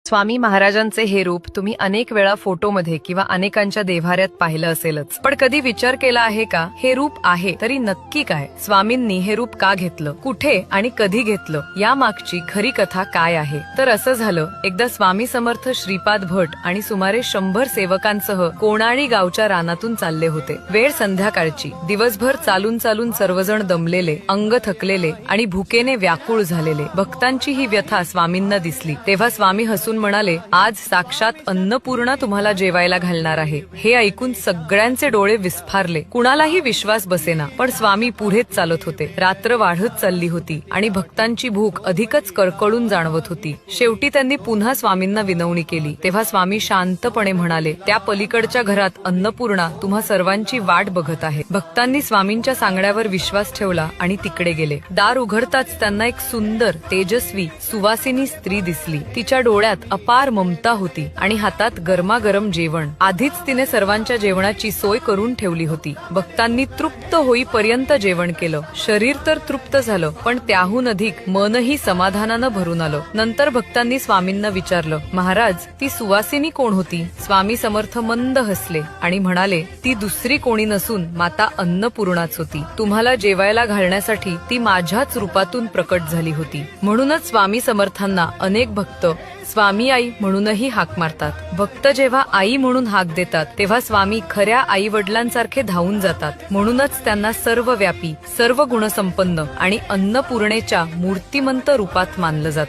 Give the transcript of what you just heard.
स्वामी महाराजांचे हे रूप तुम्ही अनेक वेळा फोटोमध्ये किंवा अनेकांच्या देव्हाऱ्यात पाहिलं असेलच, पण कधी विचार केला आहे का हे रूप आहे तरी नक्की काय? स्वामींनी हे रूप का घेतलं, कुठे आणि कधी घेतलं, या मागची खरी कथा काय आहे? तर असं झालं, एकदा स्वामी समर्थ श्रीपाद भट आणि सुमारे 100 सेवकांसह कोणाळी गावच्या रानातून चालले होते. वेळ संध्याकाळची. दिवसभर चालून चालून सर्वजण दमलेले, अंग थकलेले आणि भुकेने व्याकुळ झालेले. भक्तांची ही व्यथा स्वामींना दिसली. तेव्हा स्वामी हसून म्हणाले, आज साक्षात अन्नपूर्णा तुम्हाला जेवायला घालणार आहे. हे ऐकून सगळ्यांचे डोळे विस्फारले. कुणालाही विश्वास बसेना, पण स्वामी पुढेच चालत होते. रात्र वाढत चालली होती आणि भक्तांची भूक अधिकच कळकळून जाणवत होती. शेवटी त्यांनी पुन्हा स्वामींना विनवणी केली. तेव्हा स्वामी शांतपणे म्हणाले, त्या पलीकडच्या घरात अन्नपूर्णा तुम्हा सर्वांची वाट बघत आहे. भक्तांनी स्वामींच्या सांगण्यावर विश्वास ठेवला आणि तिकडे गेले. दार उघडताच त्यांना एक सुंदर, तेजस्वी, सुवासिनी स्त्री दिसली. तिच्या डोळ्यात अपार ममता होती आणि हातात गरमागरम जेवण. आधीच तिने सर्वांच्या जेवणाची सोय करून ठेवली होती. भक्तांनी तृप्त होईपर्यंत जेवण केलं. शरीर तर तृप्त झालं, पण त्याहून अधिक मनही समाधानानं भरून आलं. नंतर भक्तांनी स्वामींना विचारलं, महाराज, ती सुवासिनी कोण होती? स्वामी समर्थ मंद हसले आणि म्हणाले, ती दुसरी कोणी नसून माता अन्नपूर्णाच होती. तुम्हाला जेवायला घालण्यासाठी ती माझ्याच रूपातून प्रकट झाली होती. म्हणूनच स्वामी समर्थांना अनेक भक्त स्वामी आई म्हणूनही हाक मारतात. भक्त जेव्हा आई म्हणून हाक देतात तेव्हा स्वामी खऱ्या आई वडिलांसारखे धावून जातात. म्हणूनच त्यांना सर्वव्यापी, सर्व गुणसंपन्न आणि अन्नपूर्णेच्या मूर्तिमंत रूपात मानलं जातं.